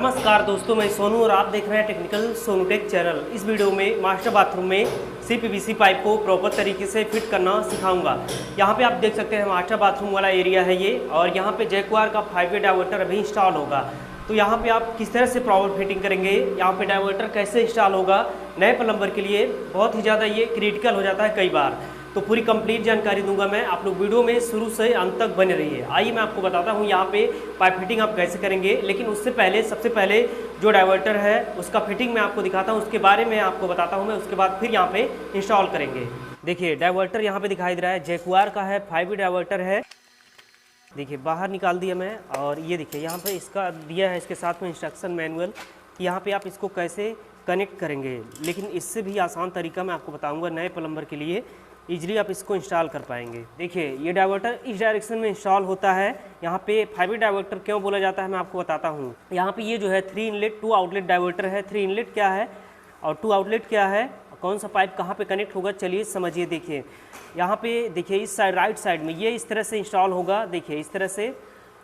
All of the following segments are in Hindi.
नमस्कार दोस्तों, मैं सोनू और आप देख रहे हैं टेक्निकल सोनू टेक चैनल। इस वीडियो में मास्टर बाथरूम में CPVC पाइप को प्रॉपर तरीके से फिट करना सिखाऊंगा। यहाँ पे आप देख सकते हैं मास्टर बाथरूम वाला एरिया है ये, और यहाँ पे जैक्वार का 5 वे डाइवर्टर अभी इंस्टॉल होगा। तो यहाँ पे आप किस तरह से प्रॉपर फिटिंग करेंगे, यहाँ पे डाइवर्टर कैसे इंस्टॉल होगा, नए प्लम्बर के लिए बहुत ही ज़्यादा ये क्रिटिकल हो जाता है कई बार। तो पूरी कंप्लीट जानकारी दूंगा मैं, आप लोग वीडियो में शुरू से अंत तक बने रहिए। आइए मैं आपको बताता हूँ यहाँ पे पाइप फिटिंग आप कैसे करेंगे। लेकिन उससे पहले सबसे पहले जो डाइवर्टर है उसका फिटिंग मैं आपको दिखाता हूँ, उसके बारे में आपको बताता हूँ मैं, उसके बाद फिर यहाँ पे इंस्टॉल करेंगे। देखिए डाइवर्टर यहाँ पे दिखाई दे रहा है, जैक्वार का है, 5 वे डाइवर्टर है। देखिए बाहर निकाल दिया मैं, और ये देखिए यहाँ पे इसका दिया है इसके साथ में इंस्ट्रक्शन मैनुअल कि यहाँ पे आप इसको कैसे कनेक्ट करेंगे। लेकिन इससे भी आसान तरीका मैं आपको बताऊँगा नए प्लम्बर के लिए, इजीली आप इसको इंस्टॉल कर पाएंगे। देखिए ये डाइवर्टर इस डायरेक्शन में इंस्टॉल होता है। यहाँ पे 5 वे डाइवर्टर क्यों बोला जाता है मैं आपको बताता हूँ। यहाँ पे ये जो है 3 इनलेट 2 आउटलेट डाइवर्टर है। 3 इनलेट क्या है और 2 आउटलेट क्या है, कौन सा पाइप कहाँ पे कनेक्ट होगा, चलिए समझिए। देखिए यहाँ पे देखिए इस साइड राइट साइड में ये इस तरह से इंस्टॉल होगा, देखिए इस तरह से।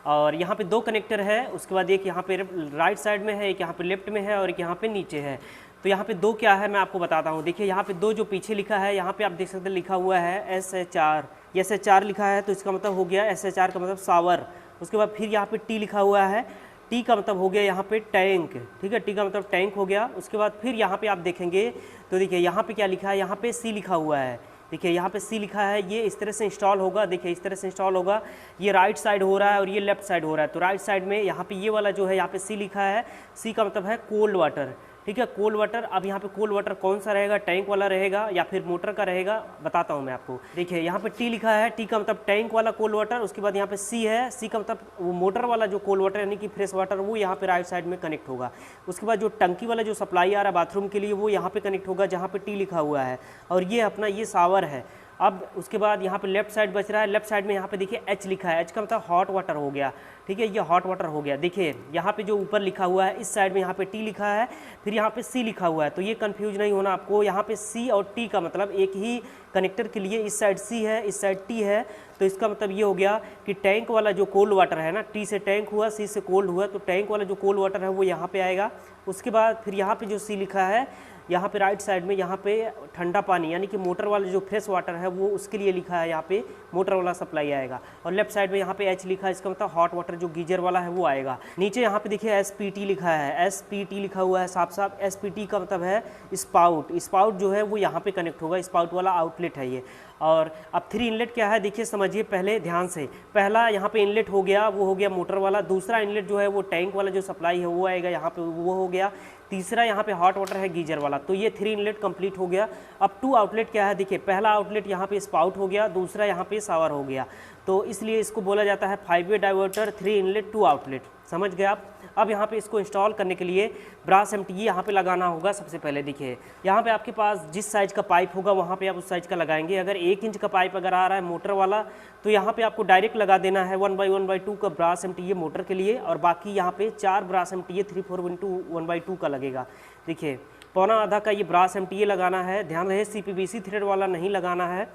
और यहाँ पे 2 कनेक्टर है, उसके बाद एक यहाँ पे राइट साइड में है, एक यहाँ पे लेफ्ट में है और एक यहाँ पे नीचे है। तो यहाँ पे 2 क्या है मैं आपको बताता हूँ। देखिए यहाँ पे 2 जो पीछे लिखा है, यहाँ पे आप देख सकते हैं लिखा हुआ है SHR, ये SHR लिखा है तो इसका मतलब हो गया SHR का मतलब शावर। उसके बाद फिर यहाँ पे T लिखा हुआ है, T का मतलब हो गया यहाँ पे टैंक, ठीक है, T का मतलब टैंक हो गया। उसके बाद फिर यहाँ पे आप देखेंगे तो देखिए यहाँ पे क्या लिखा है, यहाँ पे C लिखा हुआ है। देखिए यहाँ पे C लिखा है, ये इस तरह से इंस्टॉल होगा। देखिए इस तरह से इंस्टॉल होगा, ये राइट साइड हो रहा है और ये लेफ्ट साइड हो रहा है। तो राइट साइड में यहाँ पे ये वाला जो है यहाँ पे C लिखा है, C का मतलब है कोल्ड वाटर, ठीक है, कोल्ड वाटर। अब यहाँ पे कोल्ड वाटर कौन सा रहेगा, टैंक वाला रहेगा या फिर मोटर का रहेगा, बताता हूँ मैं आपको। देखिए यहाँ पे T लिखा है, T का मतलब टैंक वाला कोल्ड वाटर। उसके बाद यहाँ पे C है, C का मतलब वो मोटर वाला जो कोल्ड वाटर यानी कि फ्रेश वाटर, वो यहाँ पे राइट साइड में कनेक्ट होगा। उसके बाद जो टंकी वाला जो सप्लाई आ रहा है बाथरूम के लिए, वो यहाँ पे कनेक्ट होगा जहाँ पे T लिखा हुआ है, और ये अपना ये शावर है। अब उसके बाद यहाँ पे लेफ्ट साइड बच रहा है, लेफ्ट साइड में यहाँ पे देखिए H लिखा है, H का मतलब हॉट वाटर हो गया, ठीक है, ये हॉट वाटर हो गया। देखिए यहाँ पे जो ऊपर लिखा हुआ है इस साइड में यहाँ पे T लिखा है, फिर यहाँ पे C लिखा हुआ है। तो ये कंफ्यूज नहीं होना आपको, यहाँ पे C और T का मतलब एक ही कनेक्टर के लिए, इस साइड C है इस साइड T है। तो इसका मतलब ये हो गया कि टैंक वाला जो कोल्ड वाटर है ना, T से टैंक हुआ, C से कोल्ड हुआ, तो टैंक वाला जो कोल्ड वाटर है वो यहाँ पे आएगा। उसके बाद फिर यहाँ पे जो C लिखा है, यहाँ पे राइट साइड में यहाँ पे ठंडा पानी यानी कि मोटर वाला जो फ्रेश वाटर है वो उसके लिए लिखा है, यहाँ पे मोटर वाला सप्लाई आएगा। और लेफ्ट साइड में यहाँ पे H लिखा है, इसका मतलब हॉट वाटर जो गीजर वाला है वो आएगा। नीचे यहाँ पे देखिए SPT लिखा है, SPT लिखा हुआ है साफ साफ। SPT का मतलब है स्पाउट, स्पाउट जो है वो यहाँ पे कनेक्ट होगा, स्पाउट वाला आउटलेट है ये। और अब 3 इनलेट क्या है देखिए समझिए पहले ध्यान से। पहला यहाँ पे इनलेट हो गया, वो हो गया मोटर वाला। दूसरा इनलेट जो है वो टैंक वाला जो सप्लाई है वो आएगा यहाँ पे, वो हो गया। तीसरा यहाँ पे हॉट वाटर है गीजर वाला। तो ये 3 इनलेट कंप्लीट हो गया। अब 2 आउटलेट क्या है देखिए, पहला आउटलेट यहाँ पे स्पाउट हो गया, दूसरा यहाँ पे शावर हो गया। तो इसलिए इसको बोला जाता है 5 वे डाइवर्टर, 3 इनलेट 2 आउटलेट, समझ गए आप। अब यहाँ पे इसको इंस्टॉल करने के लिए ब्रास MTE यहाँ पे लगाना होगा। सबसे पहले देखिए यहाँ पे आपके पास जिस साइज का पाइप होगा वहाँ पे आप उस साइज का लगाएंगे। अगर 1 इंच का पाइप अगर आ रहा है मोटर वाला, तो यहाँ पे आपको डायरेक्ट लगा देना है 1/1/2 का ब्रास MTE मोटर के लिए, और बाकी यहाँ पे 4 ब्रास MTE 3/4 का लगेगा। देखिए पौना आधा का ये ब्रास MTE लगाना है। ध्यान रहे CPVC थ्रेड वाला नहीं लगाना है,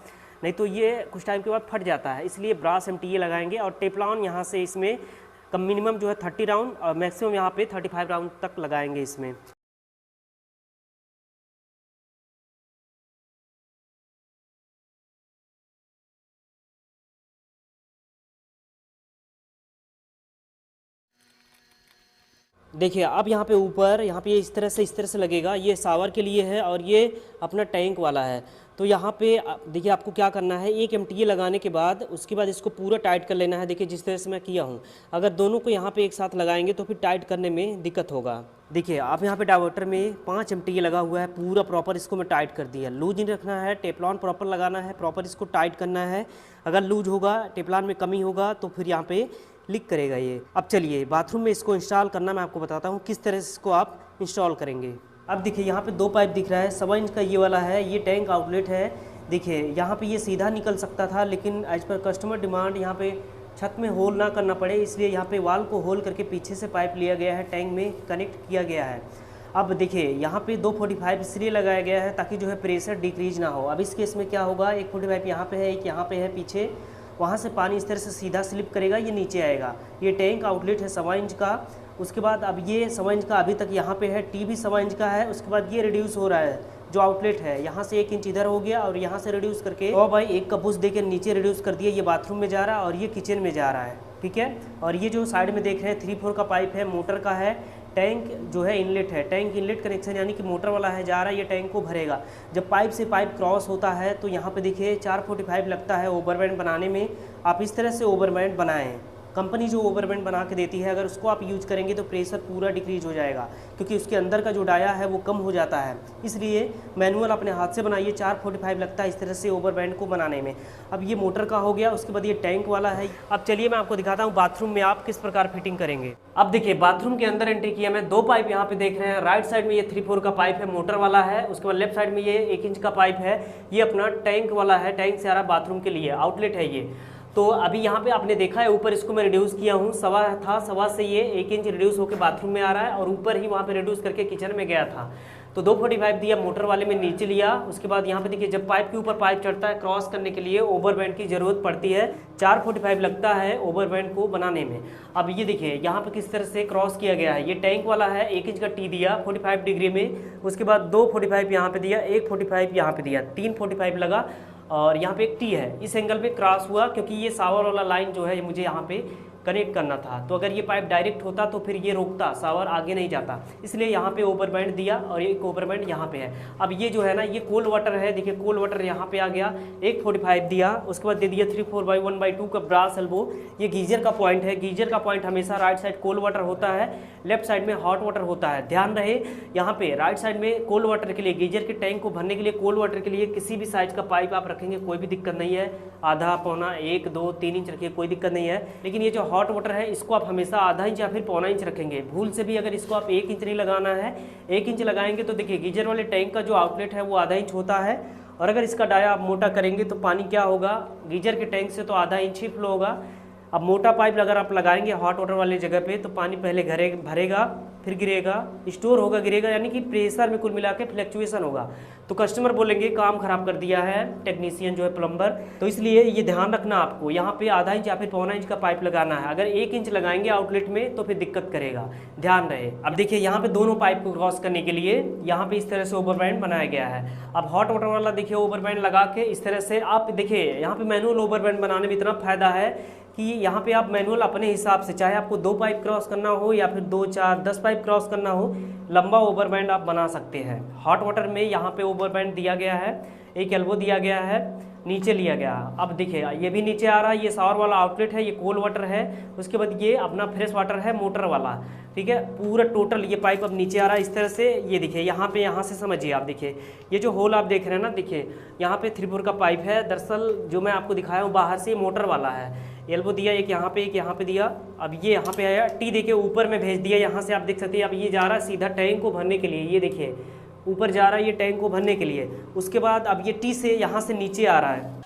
नहीं तो ये कुछ टाइम के बाद फट जाता है, इसलिए ब्रास MTE लगाएंगे। और टेफ्लॉन यहाँ से इसमें कम मिनिमम जो है 30 राउंड और मैक्सिमम यहाँ पे 35 राउंड तक लगाएंगे इसमें। देखिए अब यहाँ पे ऊपर यहाँ पे इस तरह से लगेगा, ये शावर के लिए है और ये अपना टैंक वाला है। तो यहाँ पे देखिए आपको क्या करना है, 1 MTE लगाने के बाद उसके बाद इसको पूरा टाइट कर लेना है। देखिए जिस तरह से मैं किया हूँ, अगर दोनों को यहाँ पे एक साथ लगाएंगे तो फिर टाइट करने में दिक्कत होगा। देखिए आप यहाँ पे डाइवर्टर में 5 MTE लगा हुआ है, पूरा प्रॉपर इसको मैं टाइट कर दिया। लूज नहीं रखना है, टेफ्लॉन प्रॉपर लगाना है, प्रॉपर इसको टाइट करना है। अगर लूज होगा, टेफ्लॉन में कमी होगा तो फिर यहाँ पे लीक करेगा ये। अब चलिए बाथरूम में इसको इंस्टॉल करना मैं आपको बताता हूँ किस तरह से इसको आप इंस्टॉल करेंगे। अब देखिए यहाँ पे 2 पाइप दिख रहा है, 1.25 इंच का ये वाला है, ये टैंक आउटलेट है। देखिए यहाँ पे ये सीधा निकल सकता था, लेकिन एज पर कस्टमर डिमांड यहाँ पे छत में होल ना करना पड़े, इसलिए यहाँ पे वाल को होल करके पीछे से पाइप लिया गया है, टैंक में कनेक्ट किया गया है। अब देखिए यहाँ पे 245 इसलिए लगाया गया है ताकि जो है प्रेशर डिक्रीज ना हो। अब इस केस में क्या होगा, एक 45 यहाँ पे है, एक यहाँ पे है पीछे, वहाँ से पानी इस तरह से सीधा स्लिप करेगा, ये नीचे आएगा। ये टैंक आउटलेट है 1.25 इंच का, उसके बाद अब ये 1 इंच का अभी तक यहाँ पे है, टी भी 1 इंच का है। उसके बाद ये रिड्यूस हो रहा है, जो आउटलेट है यहाँ से 1 इंच इधर हो गया और यहाँ से रिड्यूस करके 1/1 का पुश देके नीचे रिड्यूस कर दिया। ये बाथरूम में जा रहा है और ये किचन में जा रहा है, ठीक है। और ये जो साइड में देख रहे हैं 3/4 का पाइप है, मोटर का है। टैंक जो है इनलेट है, टैंक इनलेट कनेक्शन यानी कि मोटर वाला है, जा रहा है, ये टैंक को भरेगा। जब पाइप से पाइप क्रॉस होता है तो यहाँ पे देखिए 445 लगता है ओवरबैंड बनाने में। आप इस तरह से ओवरबैंड बनाएं। कंपनी जो ओवरबैंड बना के देती है, अगर उसको आप यूज करेंगे तो प्रेशर पूरा डिक्रीज हो जाएगा, क्योंकि उसके अंदर का जो डाया है वो कम हो जाता है। इसलिए मैनुअल अपने हाथ से बनाइए। 445 लगता है इस तरह से ओवरबैंड को बनाने में। अब ये मोटर का हो गया, उसके बाद ये टैंक वाला है। अब चलिए मैं आपको दिखाता हूँ बाथरूम में आप किस प्रकार फिटिंग करेंगे। अब देखिए बाथरूम के अंदर एंट्री किया मैं, 2 पाइप यहाँ पे देख रहे हैं। राइट साइड में ये 3/4 का पाइप है, मोटर वाला है। उसके बाद लेफ्ट साइड में ये 1 इंच का पाइप है, ये अपना टैंक वाला है, टैंक से आ रहा बाथरूम के लिए, आउटलेट है ये। तो अभी यहाँ पे आपने देखा है ऊपर इसको मैं रिड्यूस किया हूँ, 1.25 था, 1.25 से ये 1 इंच रिड्यूस होकर बाथरूम में आ रहा है और ऊपर ही वहाँ पे रिड्यूस करके किचन में गया था। तो 245 दिया, मोटर वाले में नीचे लिया। उसके बाद यहाँ पे देखिए जब पाइप के ऊपर पाइप चढ़ता है, क्रॉस करने के लिए ओवरबैंड की ज़रूरत पड़ती है। 445 लगता है ओवरबैंड को बनाने में। अब ये देखिए यहाँ पे किस तरह से क्रॉस किया गया है। ये टैंक वाला है, 1 इंच का टी दिया 45 डिग्री में। उसके बाद 245 यहाँ पे दिया, 145 यहाँ पे दिया, 345 लगा और यहाँ पे एक टी है, इस एंगल पे क्रॉस हुआ, क्योंकि ये शावर वाला लाइन जो है ये मुझे यहाँ पे कनेक्ट करना था। तो अगर ये पाइप डायरेक्ट होता तो फिर ये रोकता, शावर आगे नहीं जाता, इसलिए यहाँ पे ओवरबैंड दिया और एक ओवरबैंड यहाँ पे है। अब ये जो है ना, ये कोल्ड वाटर है, देखिए कोल्ड वाटर यहाँ पे आ गया, 145 दिया। उसके बाद दे दिया 3/4/1/2 का ब्रास एल्बो। ये गीजर का पॉइंट है, गीजर का पॉइंट हमेशा राइट साइड कोल्ड वाटर होता है, लेफ्ट साइड में हॉट वाटर होता है। ध्यान रहे यहाँ पे राइट साइड में कोल्ड वाटर के लिए, गीजर के टैंक को भरने के लिए कोल्ड वाटर के लिए किसी भी साइज का पाइप आप रखेंगे कोई भी दिक्कत नहीं है। आधा, पौना, 1, 2, 3 इंच रखिए, कोई दिक्कत नहीं है। लेकिन ये जो हॉट वाटर है इसको आप हमेशा आधा इंच या फिर पौना इंच रखेंगे। भूल से भी अगर इसको आप 1 इंच नहीं लगाना है, 1 इंच लगाएंगे तो देखिए गीजर वाले टैंक का जो आउटलेट है वो आधा इंच होता है। और अगर इसका डाया आप मोटा करेंगे तो पानी क्या होगा, गीजर के टैंक से तो आधा इंच ही फ्लो होगा। अब मोटा पाइप अगर आप लगाएंगे हॉट वाटर वाले जगह पे तो पानी पहले भरेगा, फिर गिरेगा, स्टोर होगा, गिरेगा, यानी कि प्रेशर में कुल मिला के फ्लक्चुएशन होगा। तो कस्टमर बोलेंगे काम खराब कर दिया है टेक्नीशियन जो है प्लम्बर। तो इसलिए ये ध्यान रखना आपको, यहाँ पे आधा इंच या फिर पौना इंच का पाइप लगाना है। अगर 1 इंच लगाएंगे आउटलेट में तो फिर दिक्कत करेगा, ध्यान रहे। अब देखिए यहाँ पे दोनों पाइप को क्रॉस करने के लिए यहाँ पे इस तरह से ओवरबैंड बनाया गया है। अब हॉट वाटर वाला देखिए ओवरबैंड लगा के इस तरह से आप देखिए, यहाँ पे मैनुअल ओवरबैंड बनाने में इतना फायदा है कि यहाँ पे आप मैनुअल अपने हिसाब से, चाहे आपको 2 पाइप क्रॉस करना हो या फिर 2, 4, 10 पाइप क्रॉस करना हो, लंबा ओवरबैंड आप बना सकते हैं। हॉट वाटर में यहाँ पे ओवरबैंड दिया गया है, एक एल्बो दिया गया है, नीचे लिया गया। अब देखिए ये भी नीचे आ रहा है, ये शावर वाला आउटलेट है, ये कोल्ड वाटर है। उसके बाद ये अपना फ्रेश वाटर है, मोटर वाला, ठीक है। पूरा टोटल ये पाइप अब नीचे आ रहा है इस तरह से। ये देखिए यहाँ पे, यहाँ से समझिए आप, देखिए ये जो होल आप देख रहे हैं ना, देखिए यहाँ पे 3/4 का पाइप है। दरअसल जो मैं आपको दिखाया हूँ बाहर से मोटर वाला है। एल्बो दिया एक यहाँ पे, एक यहाँ पे दिया। अब ये यहाँ पे आया, टी देखिए ऊपर में भेज दिया, यहाँ से आप देख सकते हैं। अब ये जा रहा है सीधा टैंक को भरने के लिए, ये देखिए ऊपर जा रहा है ये टैंक को भरने के लिए। उसके बाद अब ये टी से यहाँ से नीचे आ रहा है,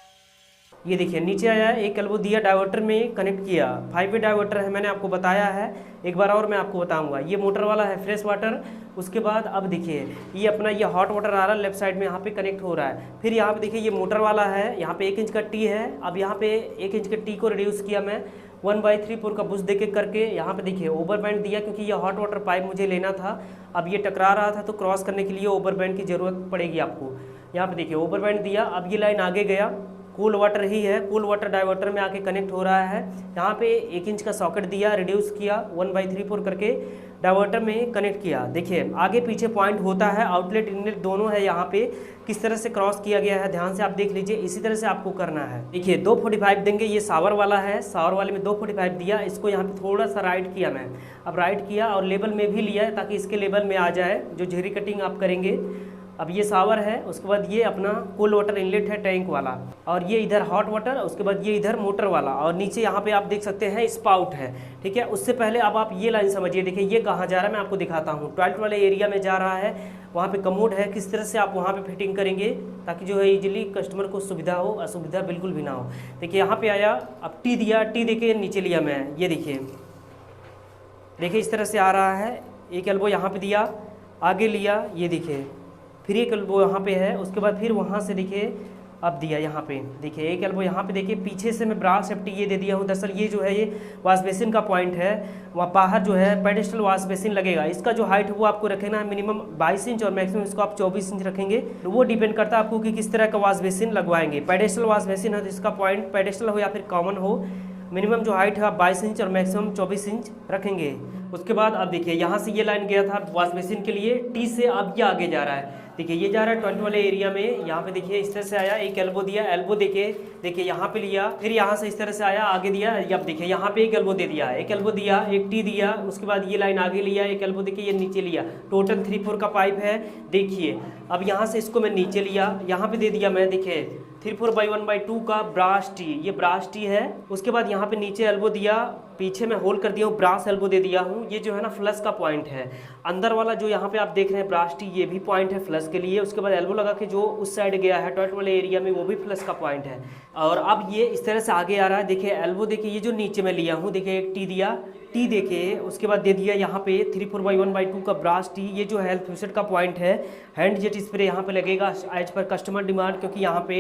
ये देखिए नीचे आया है। एक एल्बो दिया, डाइवर्टर में कनेक्ट किया, 5 वे डाइवर्टर है, मैंने आपको बताया है। एक बार और मैं आपको बताऊंगा। ये मोटर वाला है, फ्रेश वाटर। उसके बाद अब देखिए ये अपना ये हॉट वाटर आ रहा है, लेफ्ट साइड में यहाँ पे कनेक्ट हो रहा है। फिर यहाँ पे देखिए ये मोटर वाला है, यहाँ पे 1 इंच का टी है। अब यहाँ पे 1 इंच के टी को रिड्यूस किया मैं 1/3/4 का बुश देके करके। यहाँ पे देखिए ओवरबैंड दिया, क्योंकि ये हॉट वाटर पाइप मुझे लेना था। अब ये टकरा रहा था तो क्रॉस करने के लिए ओवरबैंड की ज़रूरत पड़ेगी आपको। यहाँ पे देखिए ओवरबैंड दिया। अब ये लाइन आगे गया, कूल वाटर ही है, कूल वाटर डाइवर्टर में आके कनेक्ट हो रहा है। यहाँ पे 1 इंच का सॉकेट दिया, रिड्यूस किया 1/3/4 करके डाइवर्टर में कनेक्ट किया। देखिए आगे पीछे पॉइंट होता है, आउटलेट इनलेट दोनों है। यहाँ पे किस तरह से क्रॉस किया गया है ध्यान से आप देख लीजिए, इसी तरह से आपको करना है। देखिए 245 देंगे, ये शावर वाला है, शावर वाले में 245 दिया। इसको यहाँ पे थोड़ा सा राइट किया मैं, अब राइट किया और लेवल में भी लिया है ताकि इसके लेवल में आ जाए जो झेरी कटिंग आप करेंगे। अब ये शावर है, उसके बाद ये अपना कोल्ड वाटर इनलेट है टैंक वाला, और ये इधर हॉट वाटर, उसके बाद ये इधर मोटर वाला, और नीचे यहाँ पे आप देख सकते हैं स्पाउट है, ठीक है। उससे पहले अब आप ये लाइन समझिए। देखिए ये कहाँ जा रहा है मैं आपको दिखाता हूँ, टॉयलेट वाले एरिया में जा रहा है, वहाँ पे कमोड है। किस तरह से आप वहाँ पे फिटिंग करेंगे ताकि जो है इजीली कस्टमर को सुविधा हो, असुविधा बिल्कुल भी ना हो। देखिए यहाँ पे आया, अब टी दिया, टी देके नीचे लिया मैं, ये देखिए इस तरह से आ रहा है। एक एल्बो यहाँ पे दिया, आगे लिया, ये देखिए फिर एक एल्बो यहाँ पे है। उसके बाद फिर वहाँ से देखिए अब दिया यहाँ पे देखिए एक एल्बो यहाँ पे देखिए पीछे से मैं ब्रास सेफ्टी ये दे दिया हूँ। दरअसल ये जो है ये वॉश बेसिन का पॉइंट है, वहाँ बाहर जो है पेडेस्टल वॉश बेसिन लगेगा। इसका जो हाइट है वो आपको रखना है मिनिमम 22 इंच और मैक्सिमम इसको आप 24 इंच रखेंगे। तो वो डिपेंड करता है आपको कि किस तरह का वॉश बेसिन लगवाएंगे। पेडेस्टल वॉश बेसिन है तो इसका पॉइंट पेडेस्टल हो या फिर कॉमन हो, मिनिमम जो हाइट है आप 22 इंच और मैक्सिमम 24 इंच रखेंगे। उसके बाद अब देखिए यहाँ से ये लाइन गया था वॉश बेसिन के लिए, टी से अब ये आगे जा रहा है। देखिए ये जा रहा है टॉयलेट वाले एरिया में। यहाँ पे देखिए इस तरह से आया, एक एल्बो दिया, एल्बो देखिए यहाँ पे लिया, फिर यहाँ से इस तरह से आया आगे दिया। अब देखिए यहाँ पे एक एल्बो दे दिया, एक एल्बो दिया, एक टी दिया, उसके बाद ये लाइन आगे लिया, एक एल्बो देखिए ये नीचे लिया। टोटल 3-4 का पाइप है। देखिए अब यहाँ से इसको मैं नीचे लिया, यहाँ पे दे दिया मैं देखिए 3/4/1/2 का ब्रास टी, ये ब्रास टी है। उसके बाद यहाँ पे नीचे एल्बो दिया, पीछे मैं होल कर दिया हूँ, ब्रास एल्बो दे दिया हूँ। ये जो है ना फ्लश का पॉइंट है। अंदर वाला जो यहाँ पे आप देख रहे हैं ब्रास टी, ये भी पॉइंट है फ्लश के लिए। उसके बाद एल्बो लगा के जो उस साइड गया है टॉयलेट वाले एरिया में, वो भी फ्लश का पॉइंट है। और अब ये इस तरह से आगे आ रहा है। देखिए एल्बो देखिए ये जो नीचे में लिया हूँ, देखिए एक टी दिया, टी देखिए उसके बाद दे दिया यहाँ पे 3/4/1/2 का ब्रास टी। ये जो हेल्थ यूसेट का पॉइंट है, हैंड जेट स्प्रे यहाँ पे लगेगा एज पर कस्टमर डिमांड, क्योंकि यहाँ पे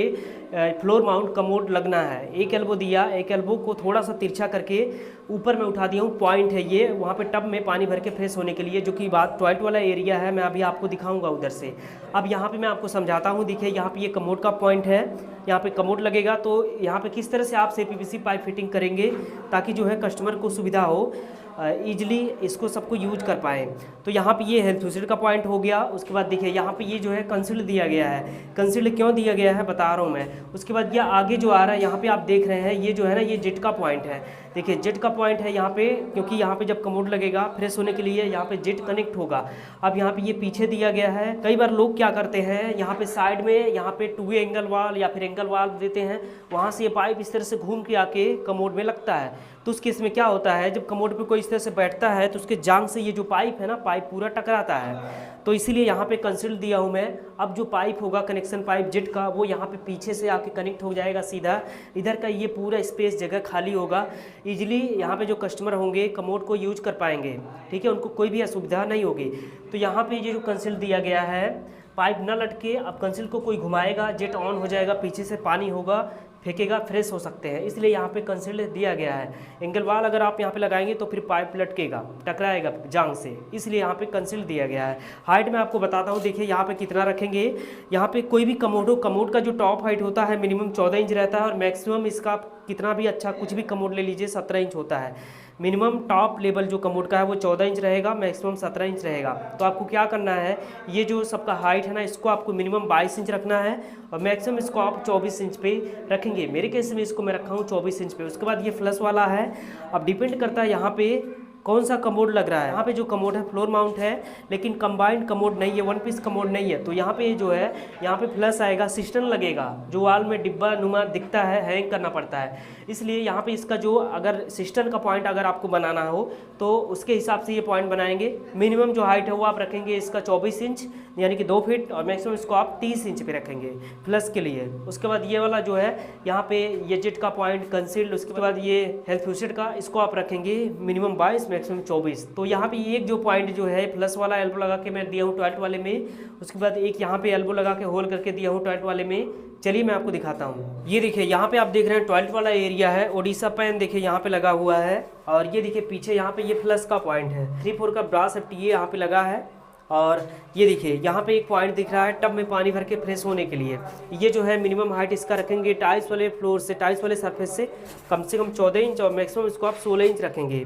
फ्लोर माउंट कमोड लगना है। एक एल्बो दिया, एक एल्बो को थोड़ा सा तिरछा करके ऊपर में उठा दिया हूँ, पॉइंट है ये वहाँ पे टब में पानी भर के फ्रेश होने के लिए, जो कि बात टॉयलेट वाला एरिया है। मैं अभी आपको दिखाऊंगा उधर से। अब यहाँ पे मैं आपको समझाता हूँ। देखिए यहाँ पे ये कमोड का पॉइंट है, यहाँ पे कमोड लगेगा। तो यहाँ पे किस तरह से आप CPVC पाइप फिटिंग करेंगे ताकि जो है कस्टमर को सुविधा हो, ईजिली इसको सबको यूज कर पाएँ। तो यहाँ पे ये हेल्थ यूसेट का पॉइंट हो गया। उसके बाद देखिए यहाँ पे ये जो है कंसील्ड दिया गया है। कंसील्ड क्यों दिया गया है बता रहा हूँ मैं। उसके बाद ये आगे जो आ रहा है यहाँ पे आप देख रहे हैं, ये जो है ना ये जेट का पॉइंट है। देखिए जेट का पॉइंट है यहाँ पे, क्योंकि यहाँ पे जब कमोड लगेगा फ्रेश होने के लिए यहाँ पे जेट कनेक्ट होगा। अब यहाँ पे ये पीछे दिया गया है। कई बार लोग क्या करते हैं, यहाँ पे साइड में यहाँ पे 2 वे एंगल वाल या फिर एंगल वाल देते हैं, वहाँ से ये पाइप इस तरह से घूम के आके कमोड में लगता है। तो उस केस में क्या होता है, जब कमोड पे कोई इस तरह से बैठता है तो उसके जांग से ये जो पाइप है ना, पाइप पूरा टकराता है। तो इसीलिए यहाँ पे कंसील्ड दिया हूँ मैं। अब जो पाइप होगा कनेक्शन पाइप जेट का, वो यहाँ पे पीछे से आके कनेक्ट हो जाएगा सीधा। इधर का ये पूरा स्पेस जगह खाली होगा, इजीली यहाँ पे जो कस्टमर होंगे कमोड को यूज कर पाएंगे। ठीक है, उनको कोई भी असुविधा नहीं होगी। तो यहाँ पे ये जो कंसील्ड दिया गया है, पाइप न लटके, अब कंसील्ड को कोई घुमाएगा जेट ऑन हो जाएगा, पीछे से पानी होगा, फेंकेगा, फ्रेश हो सकते हैं। इसलिए यहाँ पे कंसील्ड दिया गया है। एंगल वाल अगर आप यहाँ पे लगाएंगे तो फिर पाइप लटकेगा, टकराएगा जांग से, इसलिए यहाँ पे कंसील्ड दिया गया है। हाइट में आपको बताता हूँ। देखिए यहाँ पे कितना रखेंगे। यहाँ पे कोई भी कमोड का जो टॉप हाइट होता है मिनिमम 14 इंच रहता है, और मैक्सिमम इसका कितना भी अच्छा कुछ भी कमोड ले लीजिए 17 इंच होता है। मिनिमम टॉप लेवल जो कमोड का है वो 14 इंच रहेगा, मैक्सिमम 17 इंच रहेगा। तो आपको क्या करना है, ये जो सबका हाइट है ना, इसको आपको मिनिमम 22 इंच रखना है और मैक्सिमम इसको आप 24 इंच पे रखेंगे। मेरे केस में इसको मैं रखा हूँ 24 इंच पे। उसके बाद ये फ्लश वाला है। अब डिपेंड करता है यहाँ पे कौन सा कमोड लग रहा है। यहाँ पे जो कमोड है फ्लोर माउंट है, लेकिन कंबाइंड कमोड नहीं है, 1 पीस कमोड नहीं है। तो यहाँ पे जो है यहाँ पे फ्लश आएगा, सिस्टम लगेगा, जो वाल में डिब्बा नुमा दिखता है, हैंग करना पड़ता है। इसलिए यहाँ पे इसका जो अगर सिस्टम का पॉइंट अगर आपको बनाना हो तो उसके हिसाब से ये पॉइंट बनाएंगे। मिनिमम जो हाइट है वो आप रखेंगे इसका 24 इंच यानी कि 2 फीट, और मैक्सिमम इसको आप 30 इंच पे रखेंगे फ्लश के लिए। उसके बाद ये वाला जो है यहाँ पे ये जेट का पॉइंट कंसील्ड, उसके बाद ये हेल्थ यूसेट का, इसको आप रखेंगे मिनिमम 22 मैक्सिमम 24। तो यहाँ पे एक जो पॉइंट जो है फ्लश वाला एल्बो लगा के मैं दिया हूँ टॉयलेट वाले में। उसके बाद एक यहाँ पे एल्बो लगा के होल करके दिया हूँ टॉयलेट वाले में। चलिए मैं आपको दिखाता हूँ। ये देखिए यहाँ पे आप देख रहे हैं टॉयलेट वाला एरिया है, ओडिशा पैन देखिए यहाँ पे लगा हुआ है, और ये देखिए पीछे यहाँ पे ये फ्लश का पॉइंट है, 3/4 का ब्रास सेफ्टी ये यहाँ पे लगा है। और ये देखिए यहाँ पे एक पॉइंट दिख रहा है टब में पानी भर के फ्रेश होने के लिए। ये जो है मिनिमम हाइट इसका रखेंगे टाइल्स वाले फ्लोर से, टाइल्स वाले सरफेस से कम 14 इंच, और मैक्सिमम इसको आप 16 इंच रखेंगे।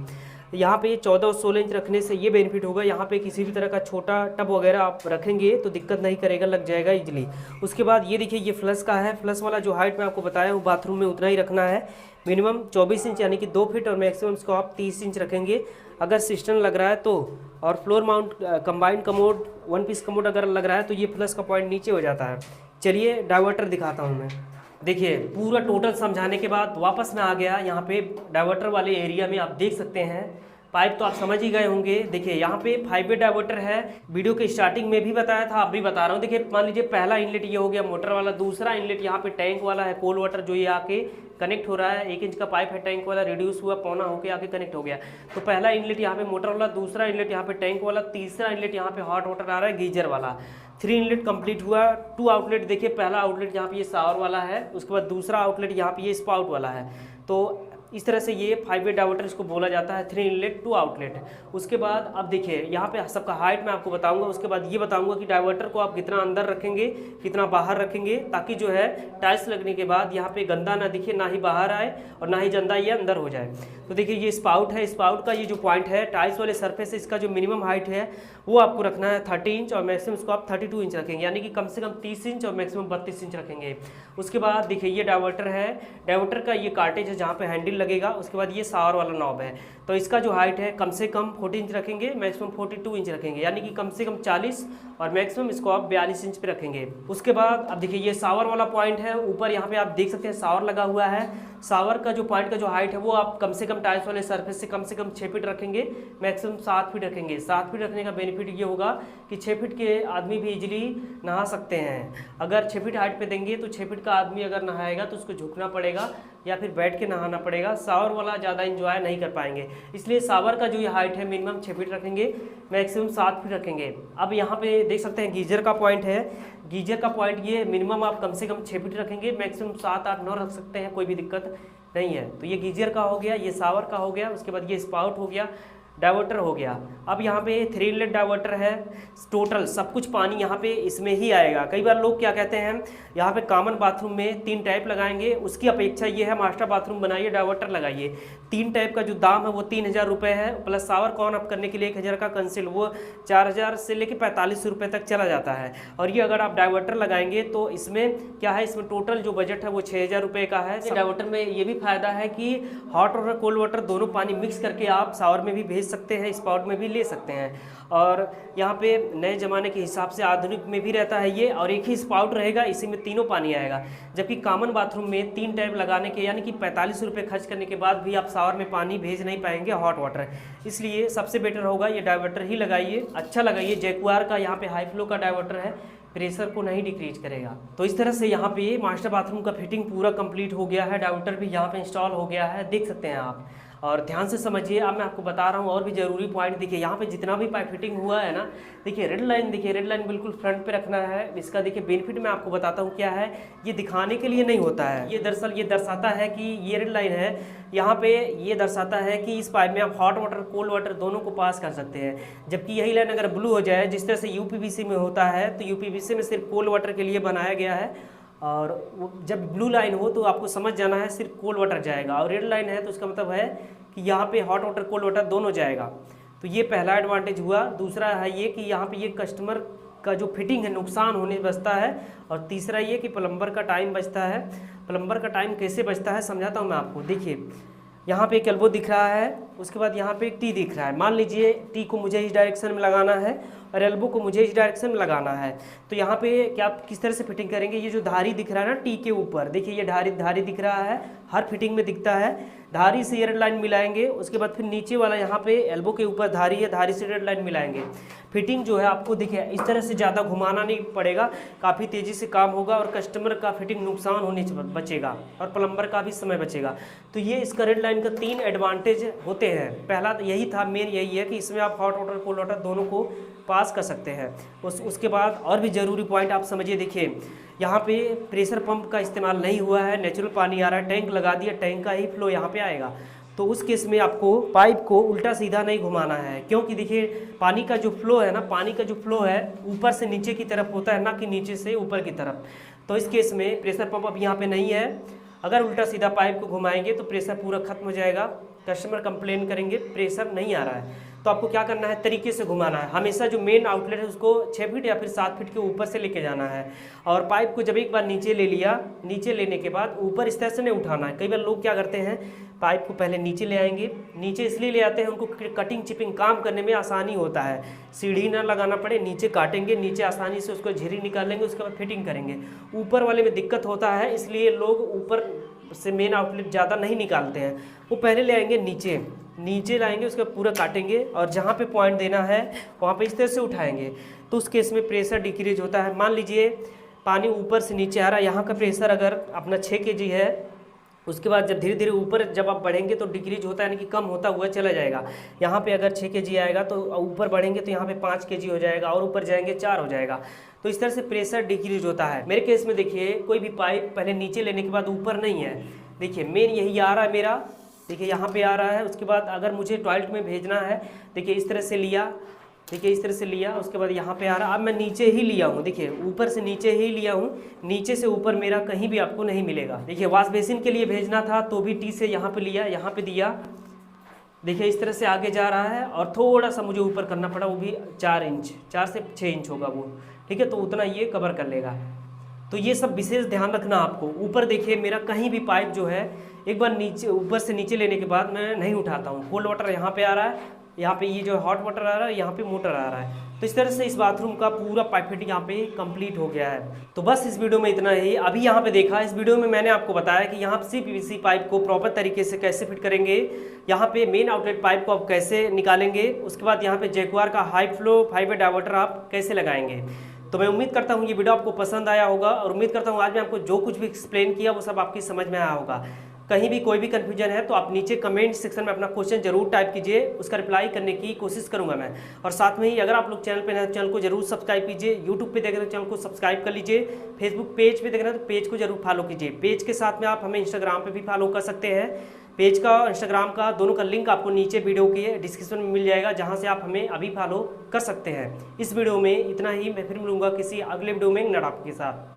यहाँ पे 14 और 16 इंच रखने से ये बेनिफिट होगा, यहाँ पे किसी भी तरह का छोटा टब वगैरह आप रखेंगे तो दिक्कत नहीं करेगा, लग जाएगा इजीली। उसके बाद ये देखिए ये फ्लश का है। फ्लश वाला जो हाइट मैं आपको बताया हूँ बाथरूम में उतना ही रखना है, मिनिमम 24 इंच यानी कि 2 फीट, और मैक्सिमम इसको आप 30 इंच रखेंगे अगर सिस्टम लग रहा है तो। और floor mount combined commode 1 piece commode अगर लग रहा है तो ये फ्लश का पॉइंट नीचे हो जाता है। चलिए डाइवर्टर दिखाता हूँ मैं। देखिए पूरा टोटल समझाने के बाद वापस मैं आ गया यहाँ पे डाइवर्टर वाले एरिया में। आप देख सकते हैं पाइप तो आप समझ ही गए होंगे। देखिए यहाँ पे 5 वे डाइवर्टर है, वीडियो के स्टार्टिंग में भी बताया था, अब भी बता रहा हूँ। देखिए मान लीजिए पहला इनलेट ये हो गया मोटर वाला, दूसरा इनलेट यहाँ पे टैंक वाला है कोल्ड वाटर, जो ये आके कनेक्ट हो रहा है। 1 इंच का पाइप है टैंक वाला, रिड्यूस हुआ पौना होकर आके कनेक्ट हो गया। तो पहला इनलेट यहाँ पे मोटर वाला, दूसरा इनलेट यहाँ पे टैंक वाला, तीसरा इनलेट यहाँ पे हॉट वाटर आ रहा है गीजर वाला। 3 इनलेट कंप्लीट हुआ। 2 आउटलेट देखिए, पहला आउटलेट यहाँ पे ये शावर वाला है, उसके बाद दूसरा आउटलेट यहाँ पे ये स्पाउट वाला है। तो इस तरह से ये 5 वे डाइवर्टर इसको बोला जाता है, 3 इनलेट 2 आउटलेट। उसके बाद अब देखिए यहाँ पे सबका हाइट मैं आपको बताऊंगा। उसके बाद ये बताऊंगा कि डाइवर्टर को आप कितना अंदर रखेंगे, कितना बाहर रखेंगे, ताकि जो है टाइल्स लगने के बाद यहाँ पे गंदा ना दिखे, ना ही बाहर आए और ना ही गंदा ये अंदर हो जाए। तो देखिए ये स्पाउट है, स्पाउट का ये जो पॉइंट है टाइल्स वाले सरफेस से, इसका जो मिनिमम हाइट है वो आपको रखना है 30 इंच और मैक्सिमम इसको आप 32 इंच रखेंगे, यानी कि कम से कम 30 इंच और मैक्सिमम 32 इंच रखेंगे। उसके बाद देखिए ये डाइवर्टर है, डाइवर्टर का ये कार्टेज है जहाँ पे हैंडल लगेगा। उसके बाद ये शावर वाला नॉब है, तो इसका जो हाइट है कम से कम 40 इंच रखेंगे, मैक्सिमम 42 इंच रखेंगे, यानी कि कम से कम 40 और मैक्सिमम इसको आप 42 इंच पे रखेंगे। उसके बाद अब देखिए ये शावर वाला पॉइंट है, ऊपर यहाँ पे आप देख सकते हैं शावर लगा हुआ है। शावर का जो पॉइंट का जो हाइट है वो आप कम से कम टाइल्स वाले सरफेस से कम 6 फीट रखेंगे, मैक्सिमम 7 फीट रखेंगे। 7 फीट रखने का बेनिफिट ये होगा कि 6 फीट के आदमी भी इजीली नहा सकते हैं। अगर 6 फीट हाइट पे देंगे तो 6 फीट का आदमी अगर नहाएगा तो उसको झुकना पड़ेगा या फिर बैठ के नहाना पड़ेगा, शावर वाला ज़्यादा इंजॉय नहीं कर पाएंगे। इसलिए शावर का जो ये हाइट है मिनिमम 6 फीट रखेंगे, मैक्सिमम 7 फीट रखेंगे। अब यहाँ पे देख सकते हैं गीजर का पॉइंट है, गीजर का पॉइंट ये मिनिमम आप कम से कम 6 फीट रखेंगे, मैक्सिमम 7, 8, 9 रख सकते हैं, कोई भी दिक्कत नहीं है। तो ये गीजर का हो गया, ये शावर का हो गया, उसके बाद ये स्पाउट हो गया, डाइवर्टर हो गया। अब यहाँ पे 3 इनलेट डाइवर्टर है, टोटल सब कुछ पानी यहाँ पे इसमें ही आएगा। कई बार लोग क्या कहते हैं यहाँ पे कॉमन बाथरूम में 3 टैप लगाएंगे, उसकी अपेक्षा ये है मास्टर बाथरूम बनाइए डाइवर्टर लगाइए। 3 टैप का जो दाम है वो 3000 रुपये है, प्लस शावर कॉन अप करने के लिए 1000 का कंसिल, वो 4000 से लेकर 4500 रुपये तक चला जाता है। और ये अगर आप डाइवर्टर लगाएंगे तो इसमें क्या है, इसमें टोटल जो बजट है वो 6000 रुपये का है। डाइवर्टर में ये भी फायदा है कि हॉट और कोल्ड वाटर दोनों पानी मिक्स करके आप शावर में भी भेज सकते हैं, स्पाउट में भी ले सकते हैं। और यहाँ पे नए ज़माने के हिसाब से आधुनिक में भी रहता है ये, और एक ही स्पाउट रहेगा, इसी में तीनों पानी आएगा। जबकि कॉमन बाथरूम में 3 टैप लगाने के यानी कि 45 रुपये खर्च करने के बाद भी आप शावर में पानी भेज नहीं पाएंगे हॉट वाटर। इसलिए सबसे बेटर होगा ये डाइवर्टर ही लगाइए, अच्छा लगाइए। जैक्वार का यहाँ पे हाई फ्लो का डाइवर्टर है, प्रेशर को नहीं डिक्रीज करेगा। तो इस तरह से यहाँ पे मास्टर बाथरूम का फिटिंग पूरा कंप्लीट हो गया है, डाइवर्टर भी यहाँ पे इंस्टॉल हो गया है, देख सकते हैं आप। और ध्यान से समझिए, अब मैं आपको बता रहा हूँ और भी ज़रूरी पॉइंट। देखिए यहाँ पे जितना भी पाइप फिटिंग हुआ है ना, देखिए रेड लाइन, देखिए रेड लाइन बिल्कुल फ्रंट पे रखना है। इसका देखिए बेनिफिट मैं आपको बताता हूँ क्या है, ये दिखाने के लिए नहीं होता है, ये दरअसल ये दर्शाता है कि ये रेड लाइन है यहाँ पे, ये दर्शाता है कि इस पाइप में आप हॉट वाटर कोल्ड वाटर दोनों को पास कर सकते हैं। जबकि यही लाइन अगर ब्लू हो जाए, जिस तरह से यूपीवीसी में होता है, तो यूपीवीसी में सिर्फ कोल्ड वाटर के लिए बनाया गया है, और वो जब ब्लू लाइन हो तो आपको समझ जाना है सिर्फ कोल्ड वाटर जाएगा, और रेड लाइन है तो उसका मतलब है कि यहाँ पे हॉट वाटर कोल्ड वाटर दोनों जाएगा। तो ये पहला एडवांटेज हुआ। दूसरा है ये कि यहाँ पे ये कस्टमर का जो फिटिंग है नुकसान होने बचता है। और तीसरा ये कि प्लम्बर का टाइम बचता है। प्लम्बर का टाइम कैसे बचता है समझाता हूँ मैं आपको। देखिए यहाँ पे एक एल्बो दिख रहा है, उसके बाद यहाँ पे एक टी दिख रहा है। मान लीजिए टी को मुझे इस डायरेक्शन में लगाना है और एल्बो को मुझे इस डायरेक्शन में लगाना है, तो यहाँ पे क्या आप किस तरह से फिटिंग करेंगे। ये जो धारी दिख रहा है ना टी के ऊपर, देखिए ये धारी दिख रहा है, हर फिटिंग में दिखता है। धारी से रेड लाइन मिलाएंगे, उसके बाद फिर नीचे वाला यहाँ पे एल्बो के ऊपर धारी है, धारी से रेड लाइन मिलाएंगे। फिटिंग जो है आपको देखिए इस तरह से ज़्यादा घुमाना नहीं पड़ेगा, काफ़ी तेज़ी से काम होगा और कस्टमर का फिटिंग नुकसान होने से बचेगा और प्लम्बर का भी समय बचेगा। तो ये इसका रेड लाइन का 3 एडवांटेज होते हैं। पहला तो यही था, मेन यही है कि इसमें आप हॉट वाटर कोल्ड वाटर दोनों को पास कर सकते हैं। उसके बाद और भी ज़रूरी पॉइंट आप समझिए। देखिए यहाँ पे प्रेशर पंप का इस्तेमाल नहीं हुआ है, नेचुरल पानी आ रहा है, टैंक लगा दिया, टैंक का ही फ्लो यहाँ पे आएगा। तो उस केस में आपको पाइप को उल्टा सीधा नहीं घुमाना है, क्योंकि देखिए पानी का जो फ्लो है ना, पानी का जो फ्लो है ऊपर से नीचे की तरफ होता है, ना कि नीचे से ऊपर की तरफ। तो इस केस में प्रेशर पंप अब यहाँ पे नहीं है। अगर उल्टा सीधा पाइप को घुमाएंगे तो प्रेशर पूरा खत्म हो जाएगा, कस्टमर कंप्लेन करेंगे प्रेशर नहीं आ रहा है। तो आपको क्या करना है, तरीके से घुमाना है। हमेशा जो मेन आउटलेट है उसको 6 फीट या फिर 7 फीट के ऊपर से लेके जाना है। और पाइप को जब एक बार नीचे ले लिया, नीचे लेने के बाद ऊपर इस तरह से नहीं उठाना है। कई बार लोग क्या करते हैं, पाइप को पहले नीचे ले आएंगे। नीचे इसलिए ले आते हैं, उनको कटिंग चिपिंग काम करने में आसानी होता है, सीढ़ी ना लगाना पड़े, नीचे काटेंगे, नीचे आसानी से उसको झिरी निकालेंगे, उसके बाद फिटिंग करेंगे। ऊपर वाले में दिक्कत होता है, इसलिए लोग ऊपर से मेन आउटलेट ज़्यादा नहीं निकालते हैं, वो पहले ले आएंगे नीचे। नीचे लाएंगे, उसके बाद पूरा काटेंगे और जहाँ पे पॉइंट देना है वहाँ पे इस तरह से उठाएंगे, तो उस केस में प्रेशर डिक्रीज होता है। मान लीजिए पानी ऊपर से नीचे आ रहा है, यहाँ का प्रेशर अगर अपना 6 kg है, उसके बाद जब धीरे धीरे ऊपर जब आप बढ़ेंगे तो डिक्रीज होता है, यानी कि कम होता हुआ चला जाएगा। यहाँ पे अगर 6 kg आएगा तो ऊपर बढ़ेंगे तो यहाँ पे 5 kg हो जाएगा और ऊपर जाएंगे 4 हो जाएगा। तो इस तरह से प्रेशर डिक्रीज होता है। मेरे केस में देखिए कोई भी पाइप पहले नीचे लेने के बाद ऊपर नहीं है, देखिए मेन यही आ रहा है मेरा, देखिए यहाँ पे आ रहा है। उसके बाद अगर मुझे टॉयलेट में भेजना है, देखिए इस तरह से लिया, देखिए इस तरह से लिया, उसके बाद यहाँ पे आ रहा। अब मैं नीचे ही लिया हूँ, देखिए ऊपर से नीचे ही लिया हूँ, नीचे से ऊपर मेरा कहीं भी आपको नहीं मिलेगा। देखिए वॉश बेसिन के लिए भेजना था तो भी टी से यहाँ पे लिया, यहाँ पे दिया, देखिए इस तरह से आगे जा रहा है और थोड़ा सा मुझे ऊपर करना पड़ा, वो भी 4 इंच, 4 से 6 इंच होगा वो, ठीक है, तो उतना ये कवर कर लेगा। तो ये सब विशेष ध्यान रखना आपको। ऊपर देखिए मेरा कहीं भी पाइप जो है एक बार नीचे ऊपर से नीचे लेने के बाद मैं नहीं उठाता हूँ। कोल्ड वाटर यहाँ पे आ रहा है, यहाँ पे ये जो हॉट वाटर आ रहा है, यहाँ पे मोटर आ रहा है। तो इस तरह से इस बाथरूम का पूरा पाइप फिटिंग यहाँ पे कंप्लीट हो गया है। तो बस इस वीडियो में इतना ही। अभी यहाँ पे देखा, इस वीडियो में मैंने आपको बताया कि यहाँ से पीवीसी पाइप को प्रॉपर तरीके से कैसे फिट करेंगे, यहाँ पे मेन आउटलेट पाइप को आप कैसे निकालेंगे, उसके बाद यहाँ पे जैक्वार का हाई फ्लो फाइबर डायवर्टर आप कैसे लगाएंगे। तो मैं उम्मीद करता हूँ ये वीडियो आपको पसंद आया होगा और उम्मीद करता हूँ आज मैं आपको जो कुछ भी एक्सप्लेन किया वो सब आपकी समझ में आया होगा। कहीं भी कोई भी कन्फ्यूजन है तो आप नीचे कमेंट सेक्शन में अपना क्वेश्चन जरूर टाइप कीजिए, उसका रिप्लाई करने की कोशिश करूंगा मैं। और साथ में ही अगर आप लोग चैनल पे नए हैं, चैनल को जरूर सब्सक्राइब कीजिए। यूट्यूब पे देख रहे हैं तो चैनल को सब्सक्राइब कर लीजिए। फेसबुक पेज पे देख रहे हैं तो पेज को जरूर फॉलो कीजिए। पेज के साथ में आप हमें इंस्टाग्राम पे भी फॉलो कर सकते हैं। पेज का इंस्टाग्राम का दोनों का लिंक आपको नीचे वीडियो के डिस्क्रिप्शन में मिल जाएगा, जहाँ से आप हमें अभी फॉलो कर सकते हैं। इस वीडियो में इतना ही, मैं फिर मिलूंगा किसी अगले वीडियो में नए टॉपिक के साथ।